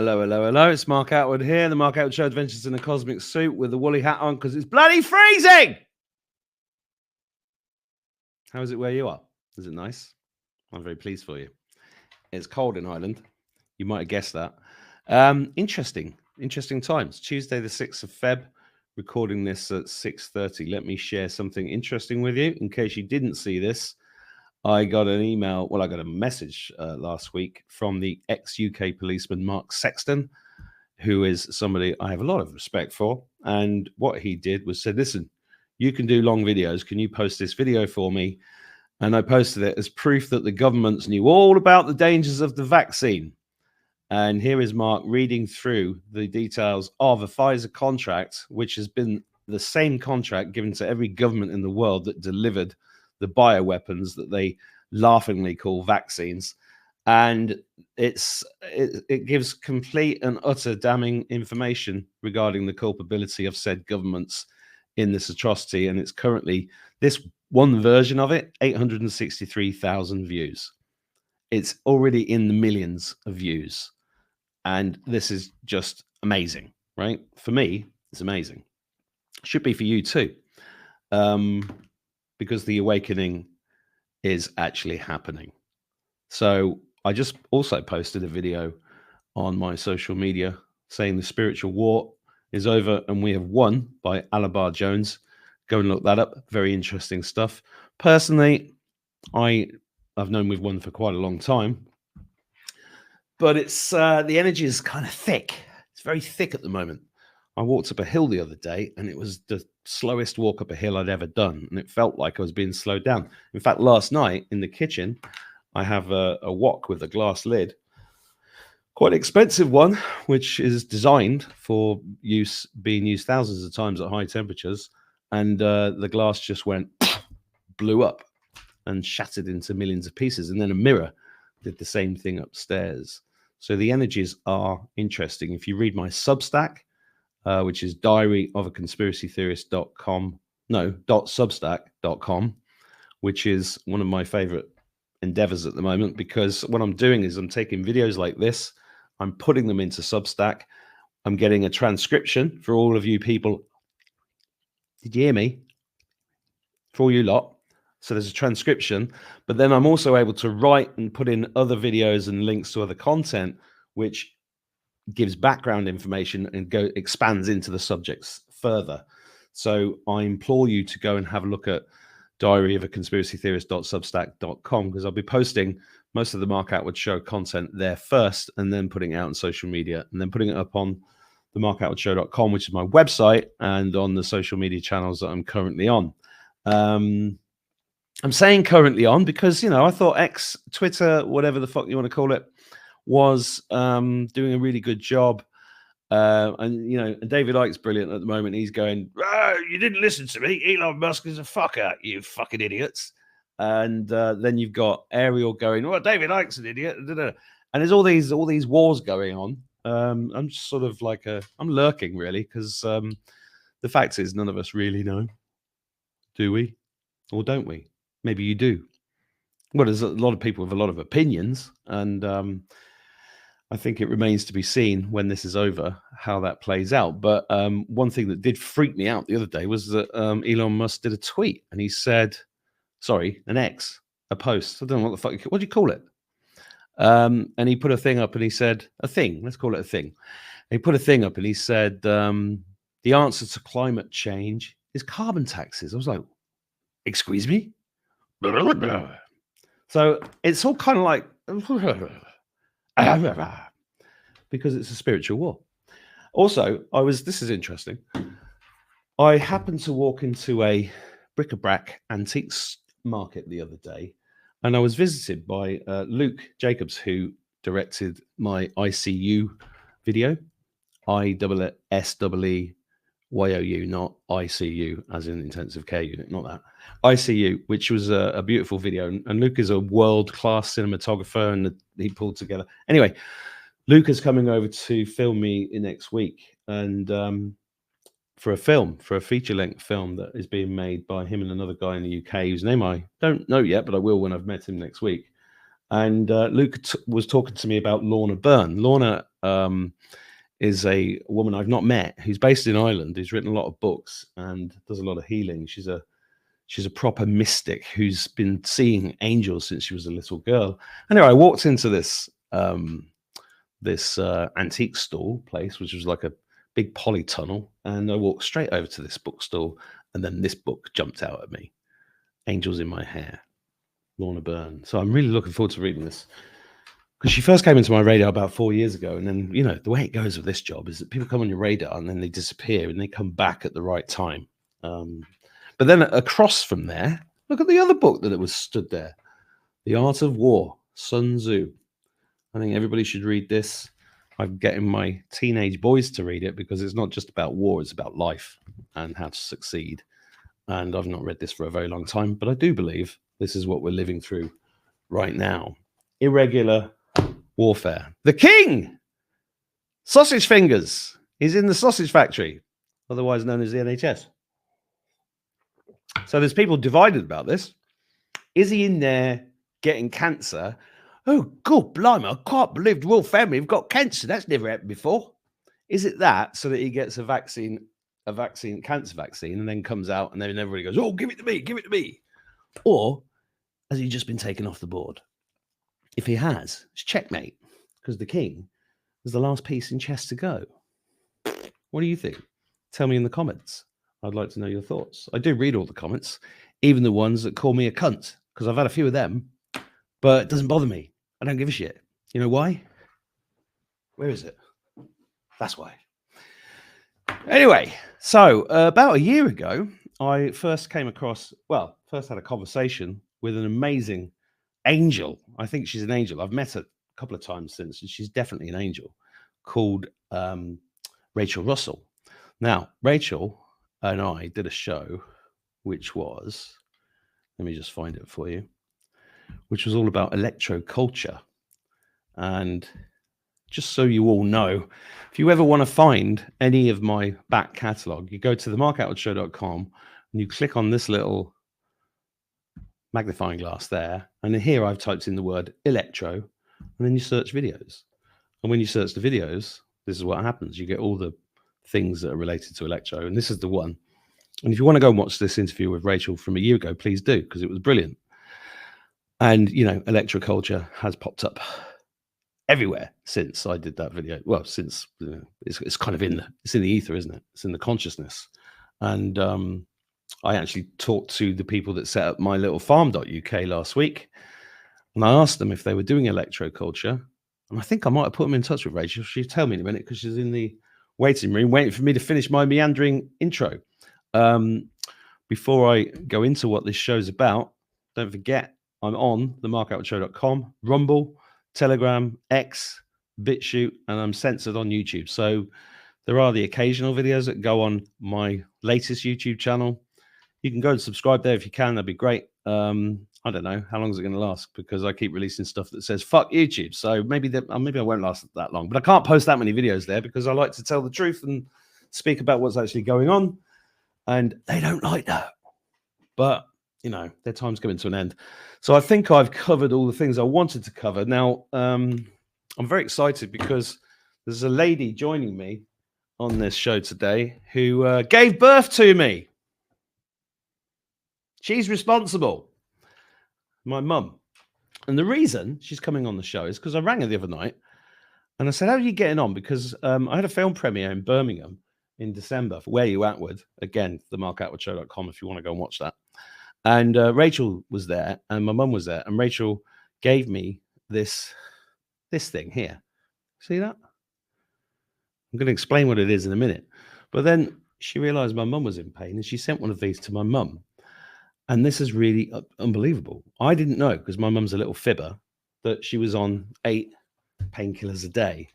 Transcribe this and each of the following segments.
Hello, hello, hello. It's Mark Atwood here. The Mark Atwood Show Adventures in a Cosmic Suit with the woolly hat on because it's bloody freezing. How is it where you are? Is it nice? I'm very pleased for you. It's cold in Ireland. You might have guessed that. Interesting times. Tuesday, the 6th of Feb, recording this at 6:30. Let me share something interesting with you. In case you didn't see this, I got an email. Well, I got a message last week from the ex-UK policeman, Mark Sexton, who is somebody I have a lot of respect for. And what he did was said, listen, you can do long videos. Can you post this video for me? And I posted it as proof that the governments knew all about the dangers of the vaccine. And here is Mark reading through the details of a Pfizer contract, which has been the same contract given to every government in the world that delivered the bioweapons that they laughingly call vaccines. And it gives complete and utter damning information regarding the culpability of said governments in this atrocity. And it's currently, this one version of it, 863,000 views. It's already in the millions of views. And this is just amazing, right? For me, it's amazing. Should be for you too. Because the awakening is actually happening. So I just also posted a video on my social media saying the spiritual war is over and we have won by Alabar Jones. Go and look that up. Very interesting stuff. Personally, I've known we've won for quite a long time, but it's the energy is kind of thick. It's very thick at the moment. I walked up a hill the other day and it was the slowest walk up a hill I'd ever done. And it felt like I was being slowed down. In fact, last night in the kitchen, I have a wok with a glass lid, quite an expensive one, which is designed for use, being used thousands of times at high temperatures. And the glass just went, blew up and shattered into millions of pieces. And then a mirror did the same thing upstairs. So the energies are interesting. If you read my Substack, which is diaryofaconspiracytheorist.com, which is one of my favorite endeavors at the moment, because what I'm doing is I'm taking videos like this, I'm putting them into Substack, I'm getting a transcription for all of you people. Did you hear me? For all you lot. So there's a transcription, but then I'm also able to write and put in other videos and links to other content, which gives background information and expands into the subjects further. So I implore you to go and have a look at diaryofaconspiracytheorist.substack.com, because I'll be posting most of the Mark Atwood Show content there first, and then putting it out on social media, and then putting it up on the markatwoodshow.com, which is my website, and on the social media channels that I'm currently on. I'm saying currently on because, you know, I thought X, Twitter, whatever the fuck you want to call it, was doing a really good job. And, you know, David Icke's brilliant at the moment. He's going, oh, you didn't listen to me. Elon Musk is a fucker, you fucking idiots. And then you've got Ariel going, well, David Icke's an idiot. And there's all these wars going on. I'm just sort of like I'm lurking, really, because the fact is none of us really know. Do we? Or don't we? Maybe you do. Well, there's a lot of people with a lot of opinions, and I think it remains to be seen when this is over how that plays out. But one thing that did freak me out the other day was that Elon Musk did a tweet, and he said, sorry, a post. I don't know what the fuck, what do you call it? And he put a thing up, and he said, a thing, let's call it a thing. And he put a thing up, and he said, the answer to climate change is carbon taxes. I was like, excuse me? So it's all kind of like, because it's a spiritual war. Also, this is interesting. I happened to walk into a bric-a-brac antiques market the other day, and I was visited by Luke Jacobs, who directed my ICU video, ISSEEYOU, not ICU, as in intensive care unit, not that. ICU, which was a beautiful video. And Luke is a world-class cinematographer, and he pulled together. Anyway, Luke is coming over to film me next week, and for a feature-length film that is being made by him and another guy in the UK, whose name I don't know yet, but I will when I've met him next week. And Luke was talking to me about Lorna Byrne. Lorna is a woman I've not met who's based in Ireland, who's written a lot of books and does a lot of healing. She's a proper mystic who's been seeing angels since she was a little girl. Anyway, I walked into this antique stall place, which was like a big polytunnel, and I walked straight over to this bookstall, and then this book jumped out at me, Angels in My Hair, Lorna Byrne. So I'm really looking forward to reading this, because she first came into my radar about 4 years ago, and then, you know, the way it goes with this job is that people come on your radar and then they disappear and they come back at the right time. But then across from there, look at the other book that it was stood there, The Art of War, Sun Tzu. I think everybody should read this. I'm getting my teenage boys to read it because it's not just about war, it's about life and how to succeed. And I've not read this for a very long time, but I do believe this is what we're living through right now. Irregular warfare. The king, sausage fingers, is in the sausage factory, otherwise known as the NHS. So there's people divided about this. Is he in there getting cancer? Oh, God, blimey, I can't believe the royal family have got cancer. That's never happened before. Is it that so that he gets a cancer vaccine, and then comes out and then everybody goes, oh, give it to me. Or has he just been taken off the board? If he has, it's checkmate, because the king is the last piece in chess to go. What do you think? Tell me in the comments. I'd like to know your thoughts. I do read all the comments, even the ones that call me a cunt, because I've had a few of them, but it doesn't bother me. I don't give a shit. You know why? Where is it? That's why. Anyway, so about a year ago, I first had a conversation with an amazing angel. I think she's an angel. I've met her a couple of times since, and she's definitely an angel, called Rachel Russell. Now, Rachel and I did a show, which was, let me just find it for you, which was all about electroculture. And just so you all know, if you ever want to find any of my back catalogue, you go to themarkoutwardshow.com and you click on this little magnifying glass there. And here I've typed in the word electro, and then you search videos. And when you search the videos, this is what happens. You get all the things that are related to electro. And this is the one. And if you want to go and watch this interview with Rachel from a year ago, please do, because it was brilliant. And, you know, electroculture has popped up everywhere since I did that video. Well, since it's kind of in the ether, isn't it? It's in the consciousness. And I actually talked to the people that set up my little farm.uk last week, and I asked them if they were doing electroculture. And I think I might have put them in touch with Rachel. She'll tell me in a minute, because she's in the waiting room waiting for me to finish my meandering intro. Before I go into what this show's about, don't forget, I'm on themarkoutwardshow.com, Rumble, Telegram, X, BitChute, and I'm censored on YouTube. So there are the occasional videos that go on my latest YouTube channel. You can go and subscribe there if you can. That'd be great. I don't know how long is it going to last, because I keep releasing stuff that says fuck YouTube. So maybe I won't last that long, but I can't post that many videos there because I like to tell the truth and speak about what's actually going on, and they don't like that. But you know, their time's coming to an end. So I think I've covered all the things I wanted to cover. Now, I'm very excited because there's a lady joining me on this show today who gave birth to me. She's responsible. My mum. And the reason she's coming on the show is because I rang her the other night and I said, how are you getting on? Because I had a film premiere in Birmingham in December for Where You Atward. Again, themarkoutwardshow.com if you want to go and watch that. And Rachel was there and my mum was there. And Rachel gave me this thing here. See that? I'm going to explain what it is in a minute. But then she realized my mum was in pain and she sent one of these to my mum. And this is really unbelievable. I didn't know, because my mum's a little fibber, that she was on 8 painkillers a day.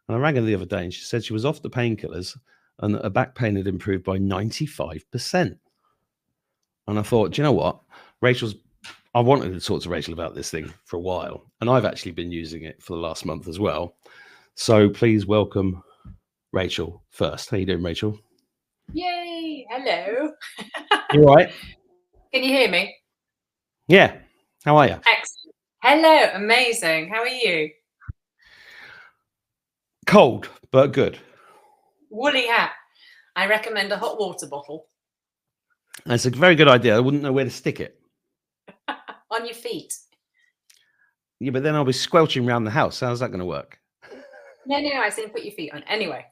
And I rang her the other day and she said she was off the painkillers and that her back pain had improved by 95%. And I thought, do you know what? I wanted to talk to Rachel about this thing for a while. And I've actually been using it for the last month as well. So please welcome Rachel first. How you doing, Rachel? Yay. Hello. You all right? Can you hear me? Yeah. How are you? Excellent. Hello, amazing. How are you? Cold, but good. Woolly hat. I recommend a hot water bottle That's a very good idea. I wouldn't know where to stick it. on your feet. Yeah, but then I'll be squelching around the house. How's that going to work? No, I said put your feet on. Anyway.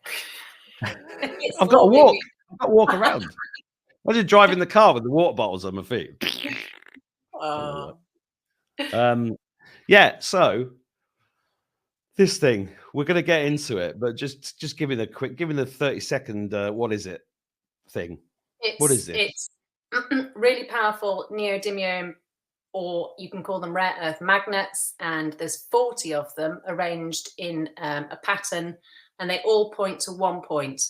I've got to walk. I've got to walk around. I just drive in the car with the water bottles on my feet. Yeah, so this thing, we're going to get into it, but just give it a quick, give it a 30-second, what is it thing? What is this? It's really powerful neodymium, or you can call them rare earth magnets, and there's 40 of them arranged in a pattern, and they all point to one point.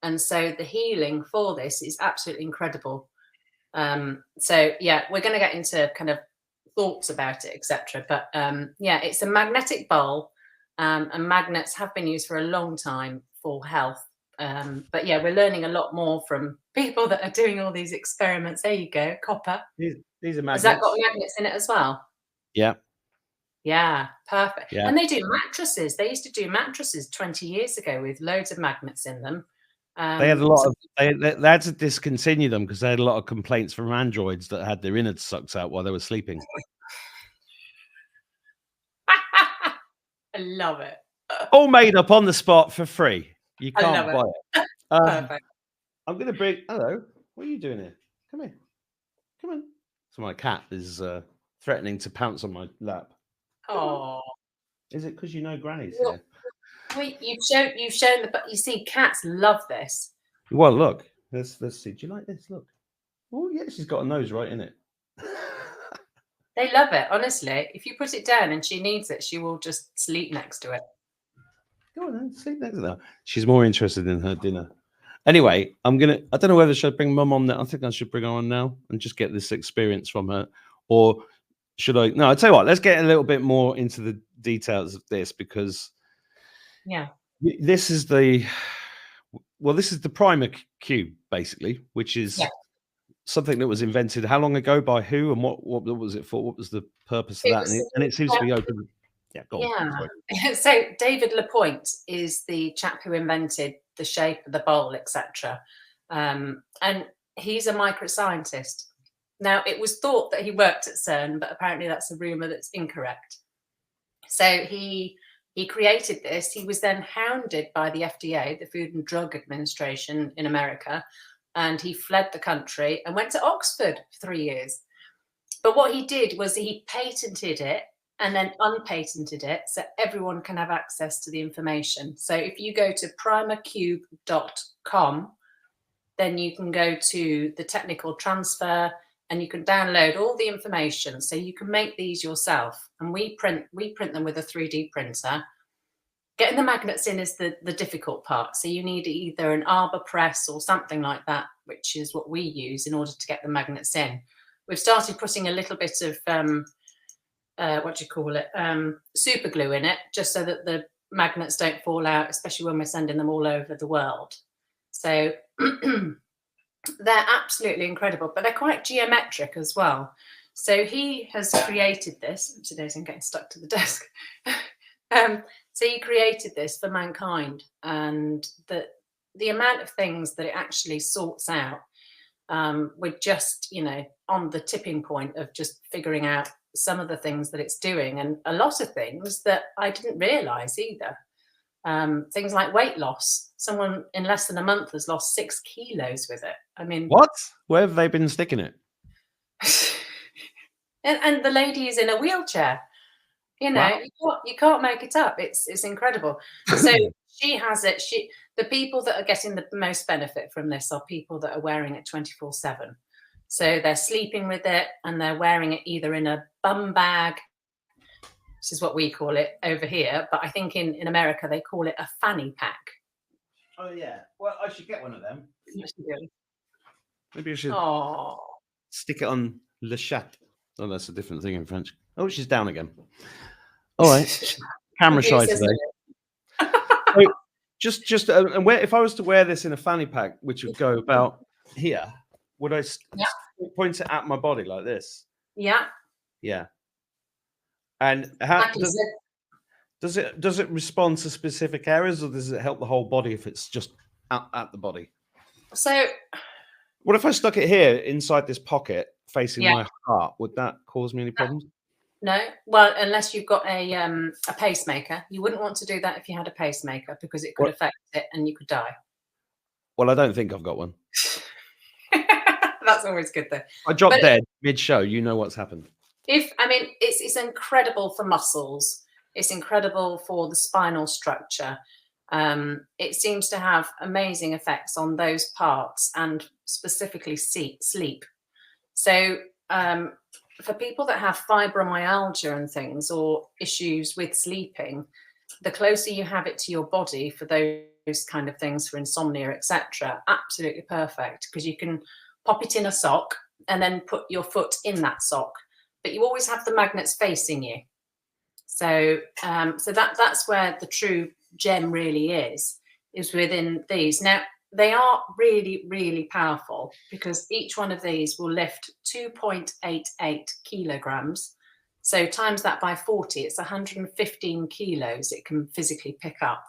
And so the healing for this is absolutely incredible. So yeah, we're going to get into kind of thoughts about it, etc. But yeah, it's a magnetic bowl, and magnets have been used for a long time for health. But yeah, we're learning a lot more from people that are doing all these experiments. There you go, copper. These are magnets. Has that got magnets in it as well? Yeah. Yeah, perfect. Yeah. And they do mattresses. They used to do mattresses 20 years ago with loads of magnets in them. They had a lot of they had to discontinue them because they had a lot of complaints from androids that had their innards sucked out while they were sleeping. I love it. All made up on the spot for free. You can't buy it. Perfect. I'm going to bring. Hello, what are you doing here? Come here. Come on. So my cat is threatening to pounce on my lap. Oh, is it because you know Granny's here? Wait, you've shown the. You see, cats love this. Well, look. Let's see. Do you like this? Look. Oh yeah, she's got a nose right in it. They love it, honestly. If you put it down and she needs it, she will just sleep next to it. Go on then, sleep next to her. She's more interested in her dinner. Anyway, I don't know whether I should bring Mum on now. I think I should bring her on now and just get this experience from her. Or should I? No, I'll tell you what, let's get a little bit more into the details of this, because this is the PrimerCube, basically, which is something that was invented how long ago by who, and what was it for? What was the purpose of that? And it seems to be open. Yeah, go on. Yeah. So David Lapointe is the chap who invented the shape of the bowl, etc. And he's a microscientist. Now, it was thought that he worked at CERN, but apparently that's a rumor that's incorrect. So he created this. He was then hounded by the FDA, the Food and Drug Administration in America, and he fled the country and went to Oxford for 3 years. But what he did was he patented it and then unpatented it so everyone can have access to the information. So if you go to PrimerCube.com, then you can go to the technical transfer and you can download all the information. So you can make these yourself. And we print them with a 3D printer. Getting the magnets in is the difficult part. So you need either an arbor press or something like that, which is what we use in order to get the magnets in. We've started putting a little bit of super glue in it, just so that the magnets don't fall out, especially when we're sending them all over the world. So they're absolutely incredible, but they're quite geometric as well. So he has created this. Today's I'm getting stuck to the desk. So he created this for mankind, and the amount of things that it actually sorts out, we're just, on the tipping point of just figuring out some of the things that it's doing, and a lot of things that I didn't realize either. Things like weight loss. Someone in less than a month has lost 6 kilos with it. I mean, what? Where have they been sticking it? and the lady is in a wheelchair. Wow. You can't make it up. It's incredible. So she has it. The people that are getting the most benefit from this are people that are wearing it 24/7. So they're sleeping with it and they're wearing it either in a bum bag, which is what we call it over here, but I think in America they call it a fanny pack. Oh yeah. Well, I should get one of them. Maybe I should stick it on le chat. Oh, that's a different thing in French. Oh, she's down again. All right. Camera shy today. So just and if I was to wear this in a fanny pack, which would go about here, would I point it at my body like this? Yeah. Yeah. And how Like you said, does it respond to specific areas, or does it help the whole body if it's just at the body? so What if I stuck it here inside this pocket facing yeah, my heart? Would that cause me any problems? no. Well, unless you've got a pacemaker, you wouldn't want to do that if you had a pacemaker because it could Well, affect it and you could die. I don't think I've got one. That's always good though. I dropped But dead mid-show. You know what's happened. It's incredible for muscles. It's incredible for the spinal structure. It seems to have amazing effects on those parts and specifically sleep. So for people that have fibromyalgia and things or issues with sleeping, the closer you have it to your body for those kind of things, for insomnia, etc., absolutely perfect, because you can pop it in a sock and then put your foot in that sock, but you always have the magnets facing you. So that's where the true gem really is within these. Now, they are really, really powerful because each one of these will lift 2.88 kilograms. So times that by 40, it's 115 kilos it can physically pick up.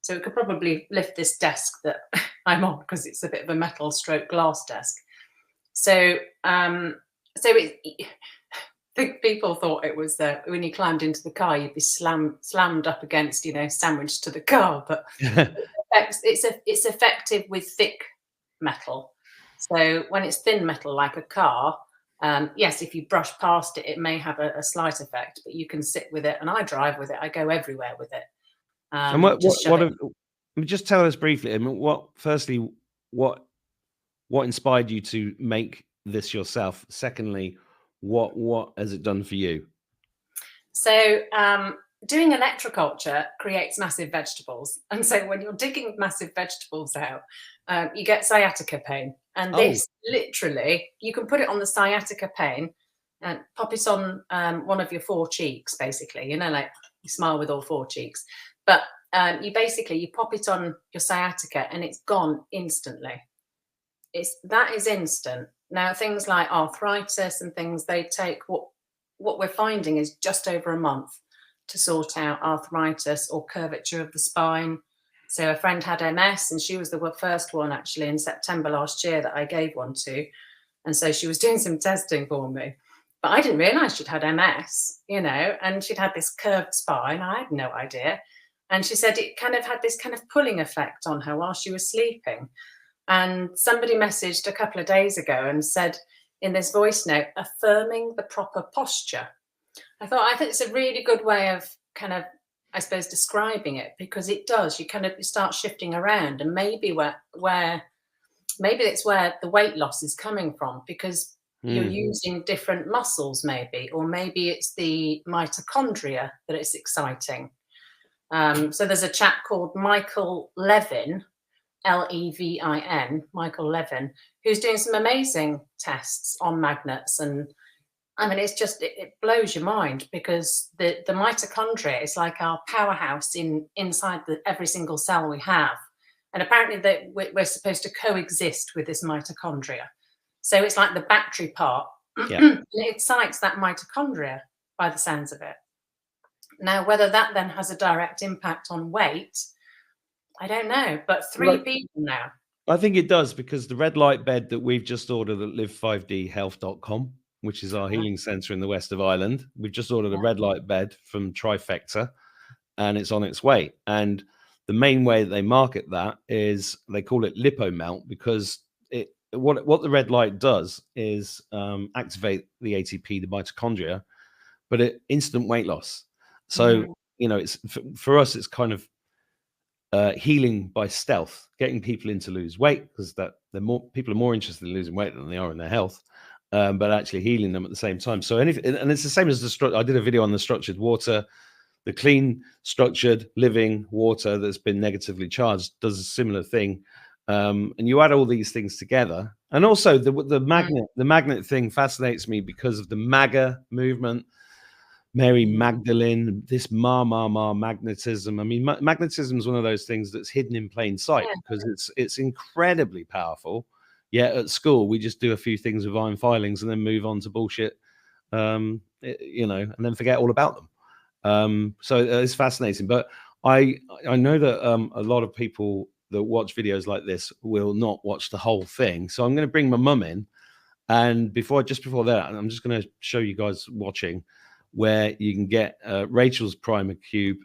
So it could probably lift this desk that I'm on, because it's a bit of a metal stroke glass desk. So people thought it was when you climbed into the car, you'd be slammed up against, sandwiched to the car. But it's effective with thick metal. So when it's thin metal, like a car, yes, if you brush past it, it may have a slight effect, but you can sit with it. And I drive with it. I go everywhere with it. And just tell us briefly. I mean, what inspired you to make this yourself? Secondly, what has it done for you? So doing electroculture creates massive vegetables, and so when you're digging massive vegetables out, you get sciatica pain. And this literally, you can put it on the sciatica pain and pop it on one of your 4 cheeks, basically. Like you smile with all 4 cheeks, but you pop it on your sciatica and it's gone instantly. That is instant. Now, things like arthritis and things, they take what we're finding is just over a month to sort out arthritis or curvature of the spine. So a friend had MS, and she was the first one actually in September last year that I gave one to. And so she was doing some testing for me, but I didn't realize she'd had MS, and she'd had this curved spine. I had no idea. And she said it kind of had this kind of pulling effect on her while she was sleeping. And somebody messaged a couple of days ago and said in this voice note, affirming the proper posture. I think it's a really good way of kind of, I suppose, describing it, because it does. You kind of start shifting around, and maybe maybe it's where the weight loss is coming from, because you're using different muscles, or maybe it's the mitochondria that it's exciting. So there's a chap called Michael Levin, Levin, Michael Levin, who's doing some amazing tests on magnets. And I mean, it blows your mind, because the mitochondria is like our powerhouse inside every single cell we have. And apparently that we're supposed to coexist with this mitochondria. So it's like the battery part. Yeah. It excites that mitochondria by the sounds of it. Now, whether that then has a direct impact on weight, I don't know, but 3 people now. I think it does, because the red light bed that we've just ordered at live5dhealth.com, which is our healing center in the west of Ireland, we've just ordered a red light bed from Trifecta, and it's on its way. And the main way that they market that is they call it lipomelt, because what the red light does is activate the ATP, the mitochondria, but instant weight loss. So it's for us, it's kind of healing by stealth, getting people in to lose weight, because people are more interested in losing weight than they are in their health, but actually healing them at the same time. So and it's the same as I did a video on the structured water. The clean, structured, living water that's been negatively charged does a similar thing. And you add all these things together. And also the magnet thing fascinates me because of the MAGA movement, Mary Magdalene, this magnetism. I mean, magnetism is one of those things that's hidden in plain sight, because it's incredibly powerful. Yet at school, we just do a few things with iron filings and then move on to bullshit, and then forget all about them. So it's fascinating. But I know that a lot of people that watch videos like this will not watch the whole thing. So I'm going to bring my mum in, and before that, I'm just going to show you guys watching where you can get Rachel's PrimerCube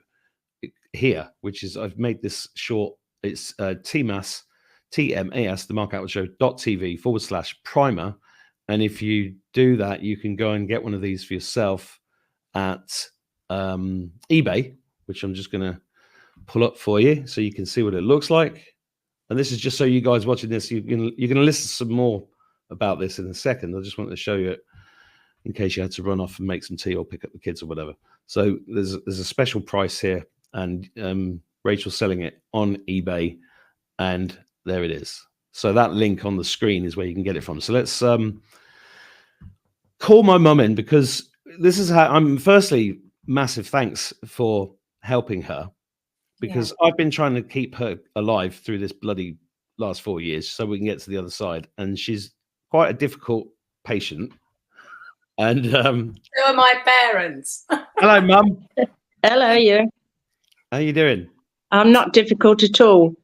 here, which is, I've made this short. It's TMAS, the Mark Outward Show.tv/primer. And if you do that, you can go and get one of these for yourself at eBay, which I'm just going to pull up for you so you can see what it looks like. And this is just so you guys watching this, you're going to listen some more about this in a second. I just wanted to show you it in case you had to run off and make some tea or pick up the kids or whatever. So there's a special price here, and Rachel's selling it on eBay, and there it is. So that link on the screen is where you can get it from. So let's call my mum in, because this is how I'm. Firstly, massive thanks for helping her, because I've been trying to keep her alive through this bloody last 4 years so we can get to the other side. And she's quite a difficult patient. And so are my parents. Hello, Mum. Hello, you. How you doing? I'm not difficult at all.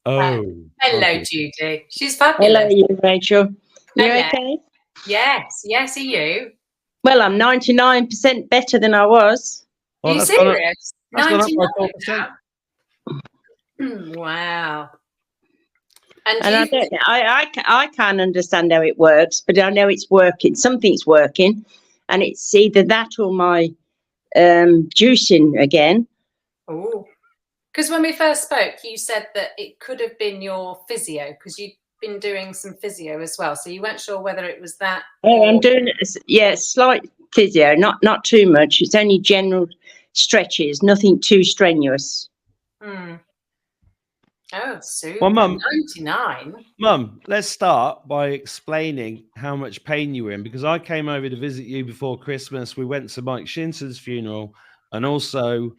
Oh, hello, Judy. She's fabulous. Hello, you, Rachel. You Hello. okay? Yes, are you? Well, I'm 99% better than I was. Are you serious? 99%. Wow. And I don't know, I can't understand how it works, but I know it's working. Something's working, and it's either that or my juicing again. Oh, because when we first spoke, you said that it could have been your physio, because you'd been doing some physio as well. So you weren't sure whether it was that. Oh, I'm doing slight physio, not too much. It's only general stretches, nothing too strenuous. Oh, super. Well, Mum, 99. Mum, let's start by explaining how much pain you were in, because I came over to visit you before Christmas. We went to Mike Shinton's funeral, and also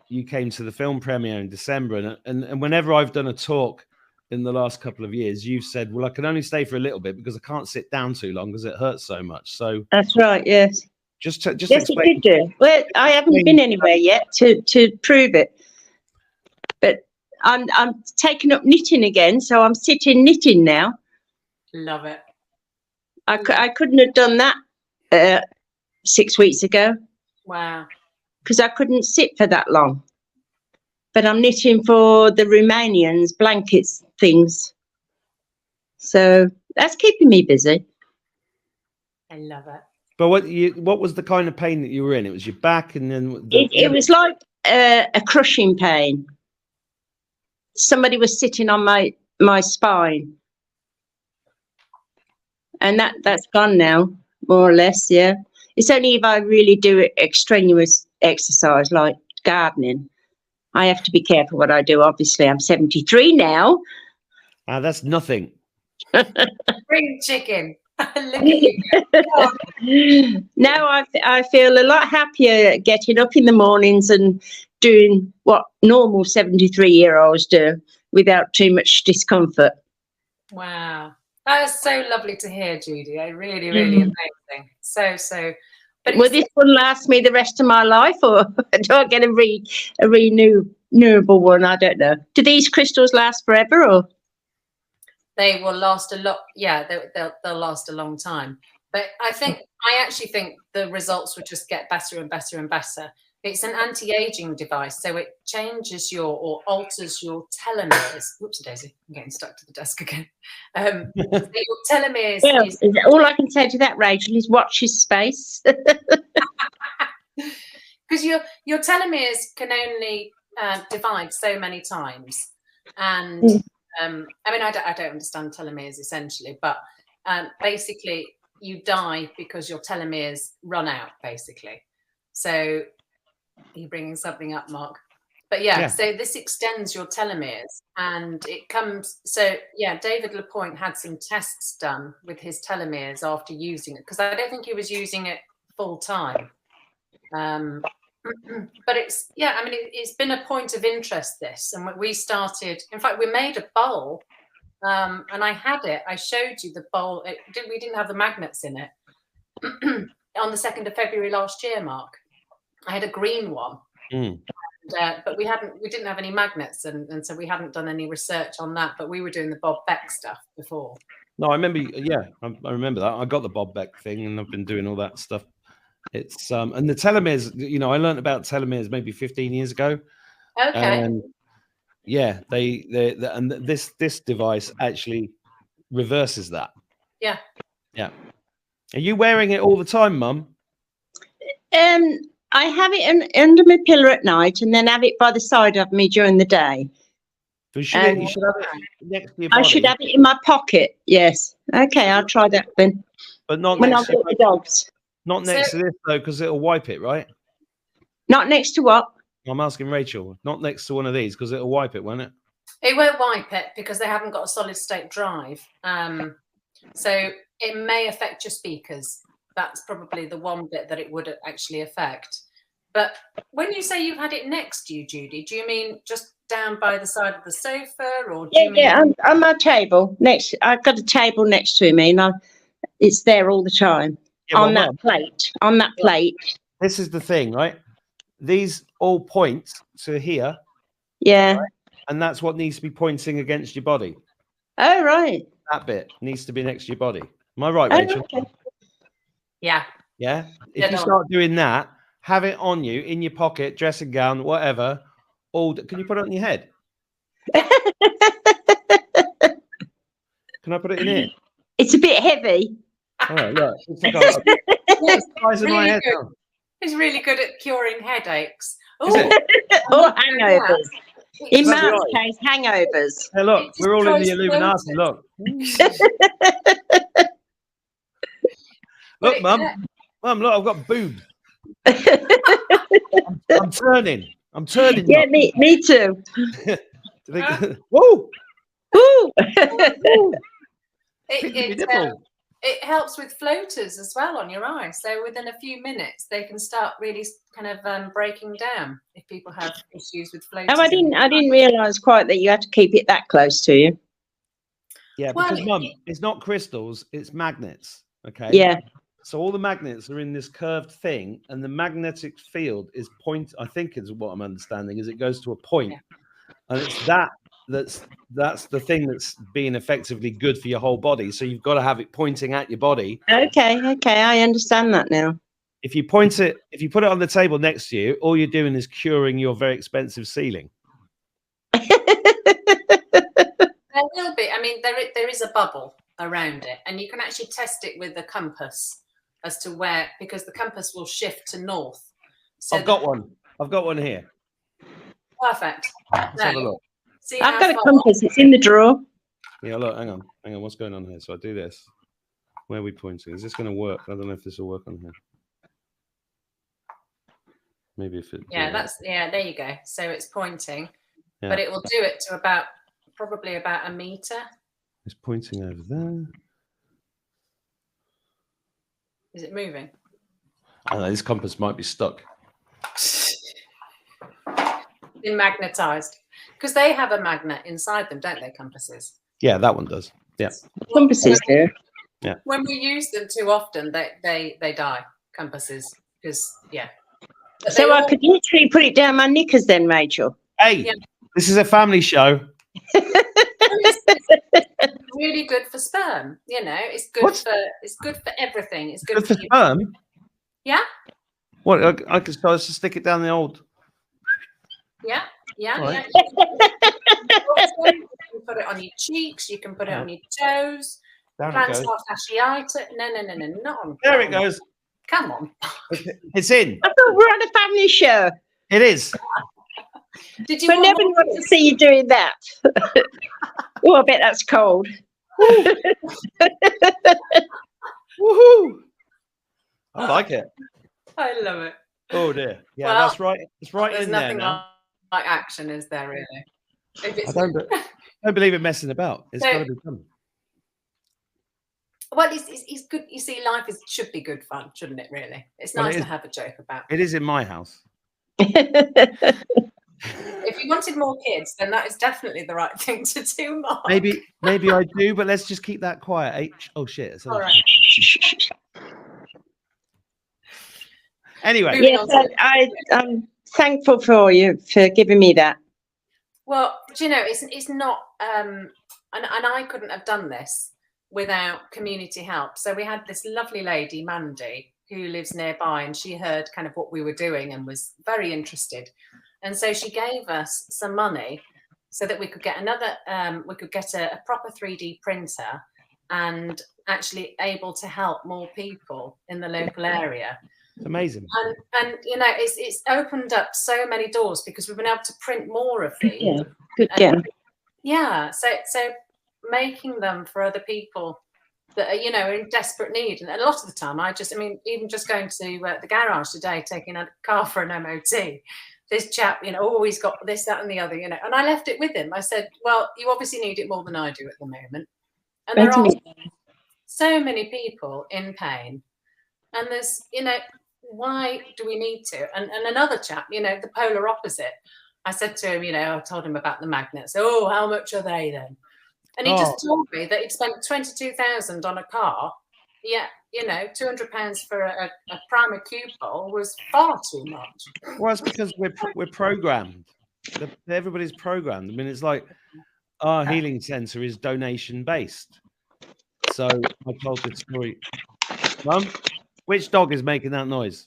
you came to the film premiere in December. And whenever I've done a talk in the last couple of years, you've said, well, I can only stay for a little bit because I can't sit down too long because it hurts so much. So that's right, yes. Just yes, explain. it did do. Well, I haven't been anywhere yet to prove it. But I'm taking up knitting again, so I'm sitting knitting now. Love it. I couldn't have done that 6 weeks ago. Wow. Because I couldn't sit for that long. But I'm knitting for the Romanians, blankets, things. So that's keeping me busy. I love it. But what was the kind of pain that you were in? It was your back, and then it was like a crushing pain. Somebody was sitting on my spine, and that's gone now, more or less. Yeah, it's only if I really do extraneous exercise like gardening. I have to be careful what I do. Obviously, I'm 73 now. That's nothing. Spring chicken. Look at you. Now I feel a lot happier getting up in the mornings and doing what normal 73-year-olds do without too much discomfort. Wow. That is so lovely to hear, Judy. Really, really amazing. So. But will this one last me the rest of my life, or do I get a renewable one? I don't know. Do these crystals last forever, or? They will last a lot. Yeah, they'll last a long time. But I actually think the results will just get better and better and better. It's an anti-aging device, so it changes or alters your telomeres. Whoops, Daisy, I'm getting stuck to the desk again. So your telomeres. Well, all I can say to that, Rachel, is watch his space. Because your telomeres can only divide so many times, and I mean, I don't understand telomeres essentially, but basically you die because your telomeres run out, basically. So you're bringing something up, Mark. But yeah, so this extends your telomeres, and it comes. So yeah, David Lapointe had some tests done with his telomeres after using it, because I don't think he was using it full time. But it's I mean, it's been a point of interest, this, and we started. In fact, we made a bowl, and I had it. I showed you the bowl. We didn't have the magnets in it on the 2nd of February last year, Mark. I had a green one. Mm. But we didn't have any magnets, and so we hadn't done any research on that. But we were doing the Bob Beck stuff before. No, I remember. Yeah, I remember that. I got the Bob Beck thing, and I've been doing all that stuff. It's and the telomeres. You know, I learned about telomeres maybe 15 years ago. Okay. And yeah, and this device actually reverses that. Yeah. Yeah. Are you wearing it all the time, Mum? I have it under my pillow at night, and then have it by the side of me during the day. You should have it next to your body. I should have it in my pocket. Yes. Okay, I'll try that then. But not when next I've got the dogs. Not next to this though, because it'll wipe it, right? Not next to what? I'm asking Rachel. Not next to one of these, because it'll wipe it, won't it? It won't wipe it because they haven't got a solid state drive. So it may affect your speakers. That's probably the one bit that it would actually affect. But when you say you've had it next to you, Judy, do you mean just down by the side of the sofa, or do you mean on my table next? I've got a table next to me, and it's there all the time on that plate. On that plate. This is the thing, right? These all point to here. Yeah. Right? And that's what needs to be pointing against your body. Oh, right. That bit needs to be next to your body. Am I right, Rachel? Okay. Yeah. Yeah. If you start doing that, have it on you, in your pocket, dressing gown, whatever. Can you put it on your head? Can I put it in here? It's a bit heavy. All right, look. It's It's really good at curing headaches. Is it? Or hangovers. In Mark's case, hangovers. Hey, look, we're all in the Illuminati. Look. Look, Mum. Mum, look, I've got boobs. I'm turning. Yeah, me too. Whoa! Woo! It helps with floaters as well on your eye. So within a few minutes, they can start really kind of breaking down if people have issues with floaters. Oh, I didn't realise quite that you had to keep it that close to you. Yeah, because Mum, it's not crystals, it's magnets. Okay. Yeah. So all the magnets are in this curved thing, and the magnetic field is I think is what I'm understanding, is it goes to a point. And it's that's the thing that's being effectively good for your whole body. So you've got to have it pointing at your body. Okay, I understand that now. If you put it on the table next to you, all you're doing is curing your very expensive ceiling. There will be. I mean, there is a bubble around it, and you can actually test it with a compass as to where, because the compass will shift to north. So I've got one here. Perfect. Let's have a look. I've got a compass. It's in the drawer. Yeah, look, hang on. What's going on here? So I do this. Where are we pointing? Is this going to work? I don't know if this will work on here. Maybe if it. Yeah, there you go. So it's pointing, but it will do it to probably about a meter. It's pointing over there. Is it moving? I don't know, this compass might be stuck. Been magnetized. Because they have a magnet inside them, don't they, compasses? Yeah, that one does. Yeah. Compasses do. Yeah. When we use them too often, they die, compasses. Because, So I could literally put it down my knickers then, Rachel. Hey, this is a family show. It's really good for sperm, it's good for everything. It's good for sperm. Yeah. What? I could just stick it down the old. Yeah. Right. You can put it on your cheeks. You can put it on your toes. Plantar fasciitis. No, not on. There it goes. Come on. It's in. I thought we're on a family show. It is. Did you? But never want to see you doing that. Oh, I bet that's cold. Woohoo! I like it. I love it. Oh dear. Yeah, that's right. It's right in there nothing now. like action, is there really? I don't believe in messing about. It's got to be fun. Well, it's good. You see, life should be good fun, shouldn't it? Really, it's nice to have a joke about. It is in my house. If you wanted more kids, then that is definitely the right thing to do, Mark. Maybe I do, but let's just keep that quiet. Oh shit! All right. Anyway. Yes, I'm thankful for you for giving me that. Well, do you know, it's not, and I couldn't have done this without community help. So we had this lovely lady, Mandy, who lives nearby, and she heard kind of what we were doing and was very interested. And so she gave us some money so that we could get a proper 3D printer and actually able to help more people in the local area. It's amazing. And you know, it's opened up so many doors because we've been able to print more of these. Yeah, good. Yeah. Yeah. So making them for other people that are, you know, in desperate need. And a lot of the time, even just going to the garage today, taking a car for an MOT. This chap, you know, he's got this, that, and the other, you know. And I left it with him. I said, "Well, you obviously need it more than I do at the moment." And there are so many people in pain, and there's, you know, why do we need to? And another chap, you know, the polar opposite. I said to him, you know, I told him about the magnets. Oh, how much are they then? And he just told me that he'd spent 22,000 on a car. Yeah, you know, £200 for a PrimerCube Bowl was far too much. Well, it's because we're programmed. Everybody's programmed. I mean, it's like our healing center is donation based. So I told this story. Mum, which dog is making that noise?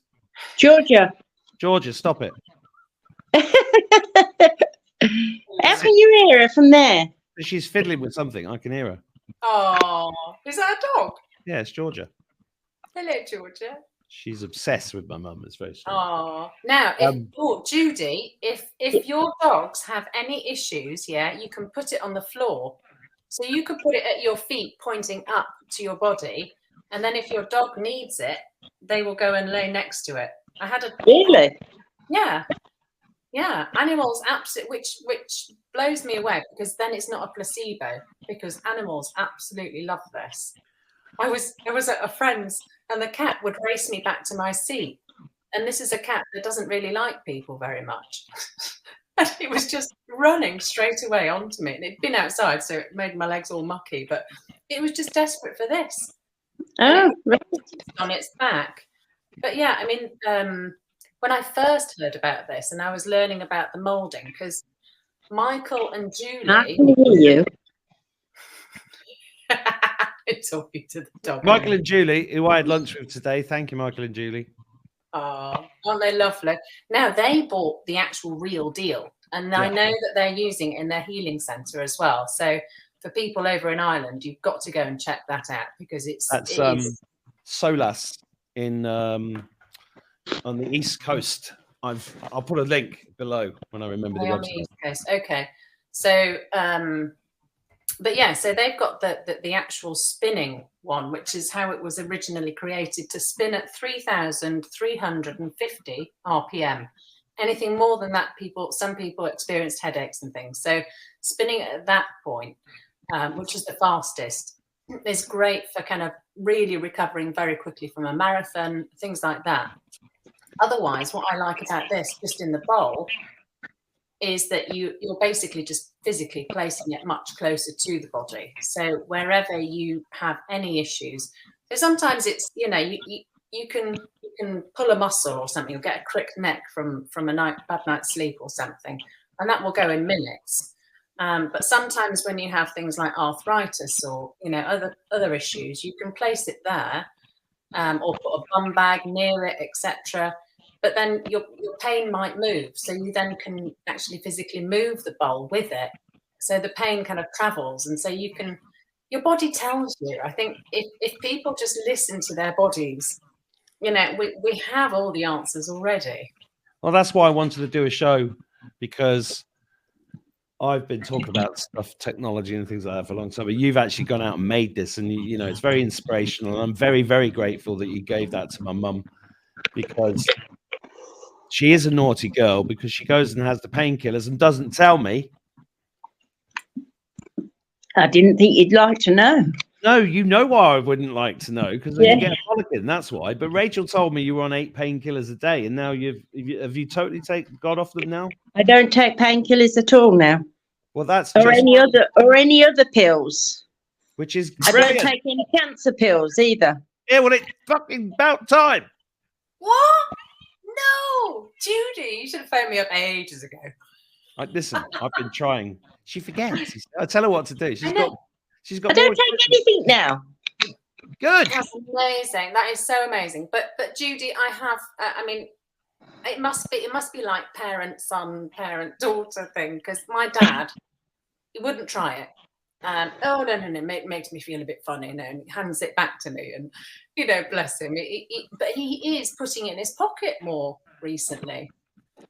Georgia, stop it. How can you hear her from there? She's fiddling with something. I can hear her. Oh, is that a dog? Yeah, it's Georgia. Hello, Georgia. She's obsessed with my mum. It's very strange. Oh, now, Judy, if your dogs have any issues, yeah, you can put it on the floor. So you could put it at your feet, pointing up to your body, and then if your dog needs it, they will go and lay next to it. I had a Really? Yeah, animals absolutely, which blows me away because then it's not a placebo because animals absolutely love this. I was at a friend's and the cat would race me back to my seat, and this is a cat that doesn't really like people very much. And it was just running straight away onto me, and it'd been outside, so it made my legs all mucky. But it was just desperate for this. Oh, right. On its back. But yeah, I mean, when I first heard about this, and I was learning about the moulding, because Michael and Julie. I can hear you. Talking to the dog. Michael and Julie, who I had lunch with today. Thank you, Michael and Julie. Oh, aren't they lovely? Now they bought the actual real deal, and I know that they're using it in their healing centre as well. So for people over in Ireland, you've got to go and check that out because that's Solas in on the East Coast. I'll put a link below when I remember the website. On the East Coast. Okay, so but yeah, so they've got the actual spinning one, which is how it was originally created, to spin at 3,350 RPM. Anything more than that, some people experienced headaches and things. So spinning at that point, which is the fastest, is great for kind of really recovering very quickly from a marathon, things like that. Otherwise, what I like about this, just in the bowl, is that you're basically just physically placing it much closer to the body. So wherever you have any issues, so sometimes it's, you know, you can pull a muscle or something, you'll get a crick neck from a bad night's sleep or something, and that will go in minutes. But sometimes when you have things like arthritis or, you know, other issues, you can place it there, or put a bum bag near it, etc. But then your pain might move, so you then can actually physically move the bowl with it, so the pain kind of travels, and so your body tells you. I think if people just listen to their bodies, you know, we have all the answers already. Well, that's why I wanted to do a show, because I've been talking about stuff, technology and things like that for a long time, but you've actually gone out and made this, and you know, it's very inspirational, and I'm very, very grateful that you gave that to my mum, because she is a naughty girl, because she goes and has the painkillers and doesn't tell me. I didn't think you'd like to know. No, you know why I wouldn't like to know, because you get a bollocking, that's why. But Rachel told me you were on 8 painkillers a day, and now have you totally got off them now? I don't take painkillers at all now. Well, that's or any other pills. Which is brilliant. I don't take any cancer pills either. Yeah, well, it's fucking about time. What? no, Judy, you should have phoned me up ages ago. Listen, I've been trying. She forgets. I tell her what to do. She's got. I don't take anything now. Good. That's amazing. That is so amazing. But Judy, I have. I mean, it must be like parent-son, parent-daughter thing, because my dad, he wouldn't try it. Oh no, it makes me feel a bit funny, and he hands it back to me, and bless him. But he is putting it in his pocket more recently.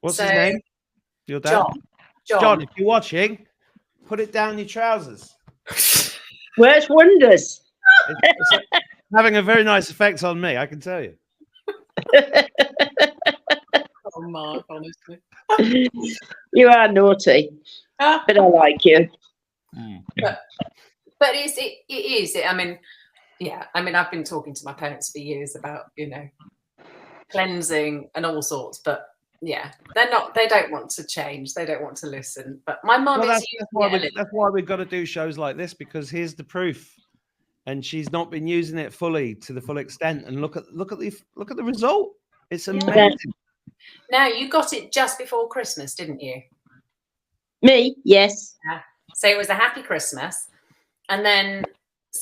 What's his name? Your dad? John, if you're watching, put it down your trousers. Works wonders. It's having a very nice effect on me, I can tell you. Oh, Mark, honestly. You are naughty, but I like you. But it is. I mean, yeah. I mean, I've been talking to my parents for years about cleansing and all sorts, but yeah, they don't want to change. They don't want to listen. But my mum is. That's why we've got to do shows like this, because here's the proof, and she's not been using it fully to the full extent. And look at the result. It's amazing. Now, you got it just before Christmas, didn't you? Me, yes. Yeah. So it was a happy Christmas, and then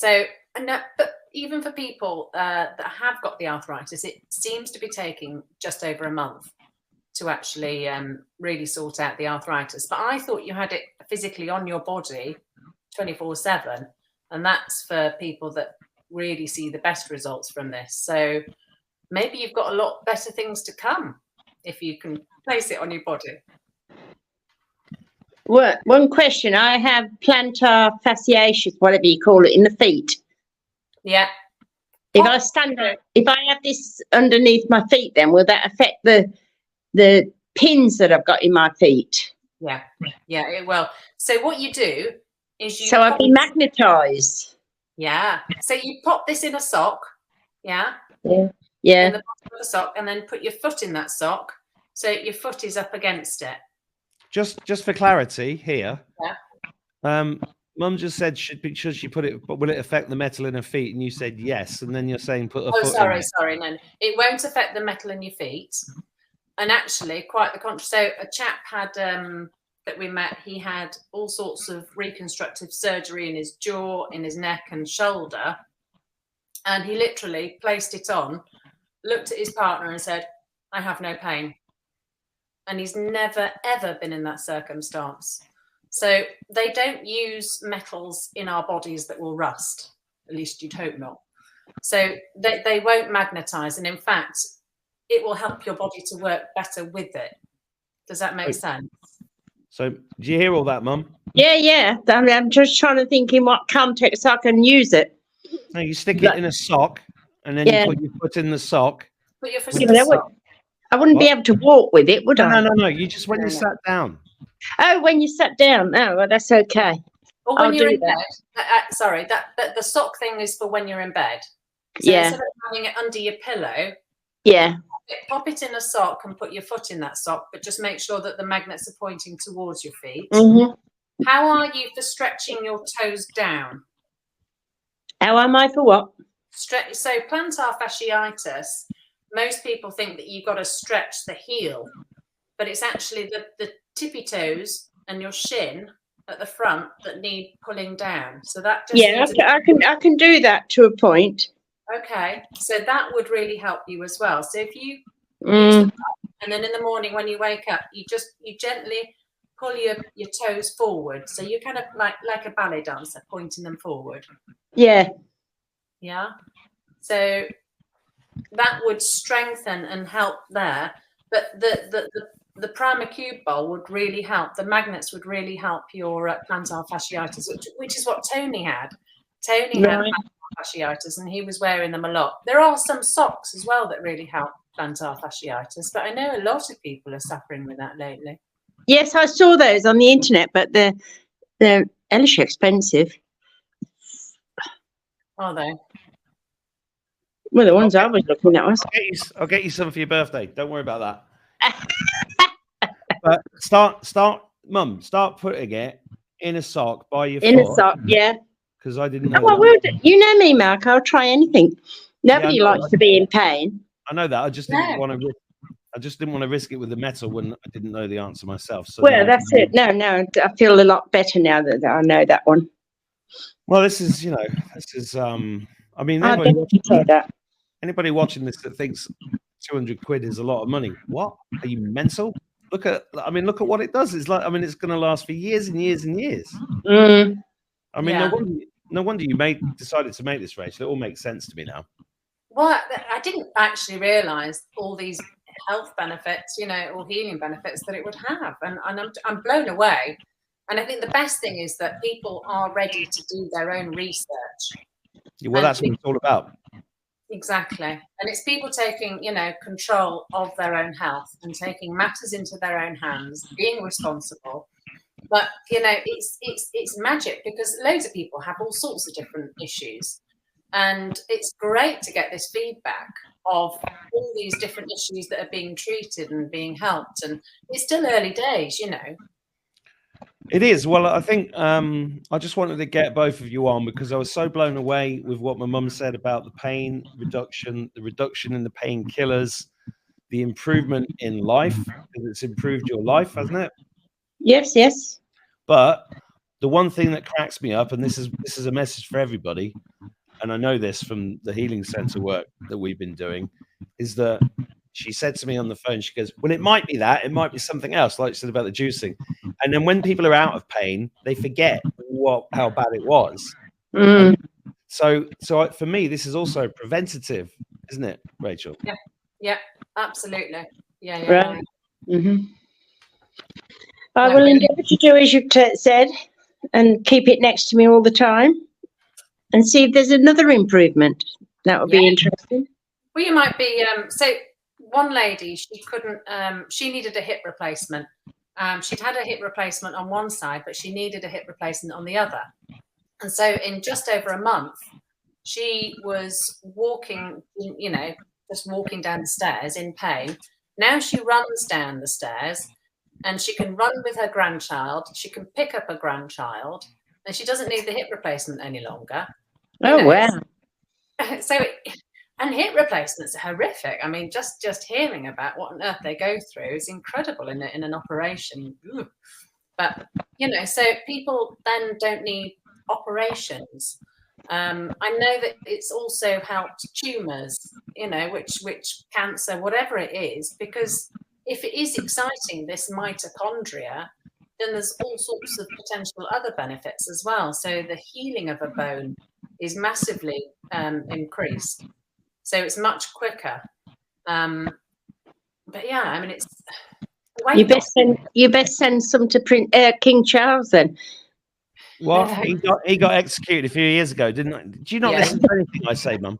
but even for people that have got the arthritis, it seems to be taking just over a month to actually really sort out the arthritis. But I thought you had it physically on your body 24/7, and that's for people that really see the best results from this. So maybe you've got a lot better things to come if you can place it on your body. Well, one question. I have plantar fasciitis, whatever you call it, in the feet. Yeah. If I stand up, if I have this underneath my feet, then will that affect the pins that I've got in my feet? Yeah, it will. So what you do is So I'll be magnetised. Yeah. So you pop this in a sock. Yeah. Yeah. In the bottom of the sock, and then put your foot in that sock, so your foot is up against it. Just for clarity here. Yeah. Mum just said should she put it, but will it affect the metal in her feet? And you said yes, and then you're saying put a foot. Sorry, no, it won't affect the metal in your feet. And actually, quite the contrary. So a chap had that we met. He had all sorts of reconstructive surgery in his jaw, in his neck and shoulder, and he literally placed it on, looked at his partner, and said, "I have no pain." And he's never ever been in that circumstance. So they don't use metals in our bodies that will rust. At least you'd hope not. So they won't magnetize. And in fact, it will help your body to work better with it. Does that make sense? So do you hear all that, Mum? Yeah. I'm just trying to think in what context I can use it. No, you stick it in a sock, and then you put your foot in the sock. Put your foot in the sock. I wouldn't be able to walk with it, would I? No. You just when you sat down. Oh, when you sat down. Oh, well, that's okay. Or when you're in bed. Sorry, the sock thing is for when you're in bed. So instead of having it under your pillow, pop it in a sock and put your foot in that sock, but just make sure that the magnets are pointing towards your feet. Mm-hmm. How are you for stretching your toes down? How am I for what? So plantar fasciitis, most people think that you've got to stretch the heel, but it's actually the tippy toes and your shin at the front that need pulling down. So that just I can do that to a point. Okay, so that would really help you as well. So if you and then in the morning when you wake up, you gently pull your toes forward. So you're kind of like a ballet dancer, pointing them forward. Yeah. So that would strengthen and help there. But the PrimerCube Bowl would really help. The magnets would really help your plantar fasciitis, which is what Tony had. Tony had plantar fasciitis, and he was wearing them a lot. There are some socks as well that really help plantar fasciitis, but I know a lot of people are suffering with that lately. Yes, I saw those on the internet, but they're hellish expensive. Are they? Well, the ones I was looking at was. I'll get you some for your birthday. Don't worry about that. But start, Mum. Start putting it in a sock by your foot. In a sock, yeah. Because I didn't know. Oh, I will. You know me, Mark. I'll try anything. Nobody likes to be in pain. I know that. I just didn't want to I just didn't want to risk it with the metal when I didn't know the answer myself. So Well, that's it. No, I feel a lot better now that I know that one. well, this is, I mean, I'll definitely try that. anybody watching this that thinks 200 quid is a lot of money, what? Are you mental? Look at what it does. It's like, I mean, it's going to last for years and years and years. Mm. I mean, Yeah. no wonder you decided to make this, Rachel. It all makes sense to me now. Well, I didn't actually realise all these health benefits, or healing benefits that it would have, and I'm blown away. And I think the best thing is that people are ready to do their own research. Well, that's what it's all about. Exactly. And it's people taking, control of their own health and taking matters into their own hands, being responsible. But, it's magic, because loads of people have all sorts of different issues. And it's great to get this feedback of all these different issues that are being treated and being helped. And it's still early days, It is. Well, I think I just wanted to get both of you on because I was so blown away with what my mum said about the pain reduction, the reduction in the painkillers, the improvement in life, because it's improved your life, hasn't it? Yes. But the one thing that cracks me up, and this is a message for everybody, and I know this from the healing center work that we've been doing, is that she said to me on the phone, she goes, well, it might be that, it might be something else, like she said about the juicing. And then when people are out of pain, they forget how bad it was. Mm. So for me, this is also preventative, isn't it, Rachel? Yeah, absolutely. Yeah. Right. Mm-hmm. I will endeavour to do as you've said and keep it next to me all the time and see if there's another improvement. That would be interesting. Well, you might be, so one lady, she couldn't, she needed a hip replacement. She'd had a hip replacement on one side, but she needed a hip replacement on the other. And so in just over a month, she was walking, just walking down the stairs in pain. Now she runs down the stairs and she can run with her grandchild. She can pick up her grandchild and she doesn't need the hip replacement any longer. Oh, wow. So, and hip replacements are horrific. I mean, just hearing about what on earth they go through is incredible in an operation. Ugh. But, so people then don't need operations. I know that it's also helped tumours, which cancer, whatever it is, because if it is exciting, this mitochondria, then there's all sorts of potential other benefits as well. So the healing of a bone is massively increased. So it's much quicker. But yeah, I mean, it's... You best send some to King Charles then. What? He got executed a few years ago, didn't I? Do you not listen to anything I say, Mum?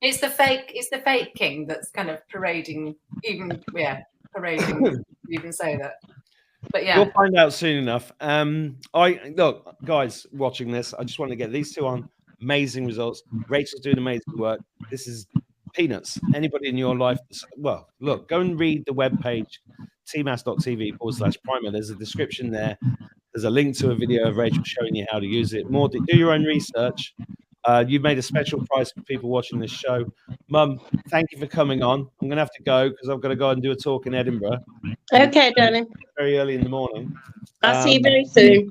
It's the fake king that's kind of parading, even say that. But yeah, you'll find out soon enough. Look, guys watching this, I just want to get these two on. Amazing results. Rachel's doing amazing work. This is peanuts. Anybody in your life, well, look, go and read the webpage, tmass.tv/primer. There's a description there. There's a link to a video of Rachel showing you how to use it. Do your own research. You've made a special price for people watching this show. Mum, thank you for coming on. I'm going to have to go because I've got to go and do a talk in Edinburgh. Okay, darling. Very early in the morning. I'll see you very soon.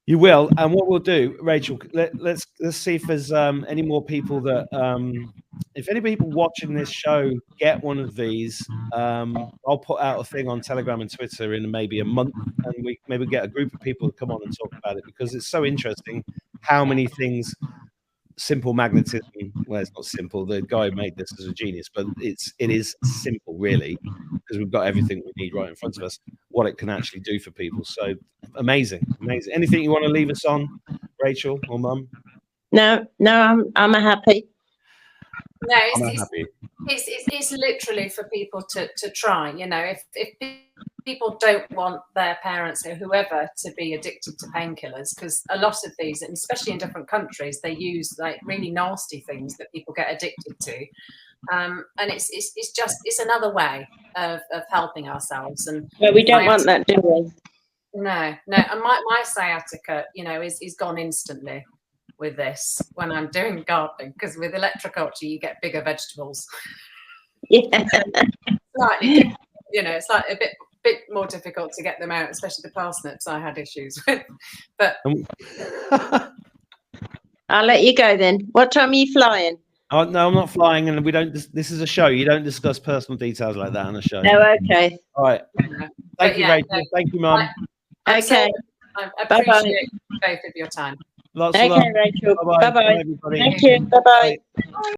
You will. And what we'll do, Rachel, let's see if there's any more people that, if any people watching this show get one of these, I'll put out a thing on Telegram and Twitter in maybe a month, and we maybe get a group of people to come on and talk about it because it's so interesting how many things. Simple magnetism. Well, it's not simple. The guy who made this is a genius, but it is simple, really, because we've got everything we need right in front of us. What it can actually do for people. So amazing. Anything you want to leave us on, Rachel or Mum? No, I'm happy. No, it's literally for people to try. If people don't want their parents or whoever to be addicted to painkillers, because a lot of these, and especially in different countries, they use like really nasty things that people get addicted to, and it's another way of helping ourselves. And we don't want that, do we? No. And my sciatica, is gone instantly with this when I'm doing gardening, because with Electroculture you get bigger vegetables. Yeah. Slightly different, you know, it's like a bit more difficult to get them out, especially the parsnips I had issues with. But I'll let you go then. What time are you flying? Oh, no, I'm not flying, and we don't. This is a show. You don't discuss personal details like that on a show. No, okay. All right. Thank you, Rachel. No, Thank you, Mum. Okay. I Bye-bye. appreciate both of your time. Lots of love. Okay, Rachel. Bye-bye. Bye-bye. Everybody. Thank you. Bye-bye. Bye.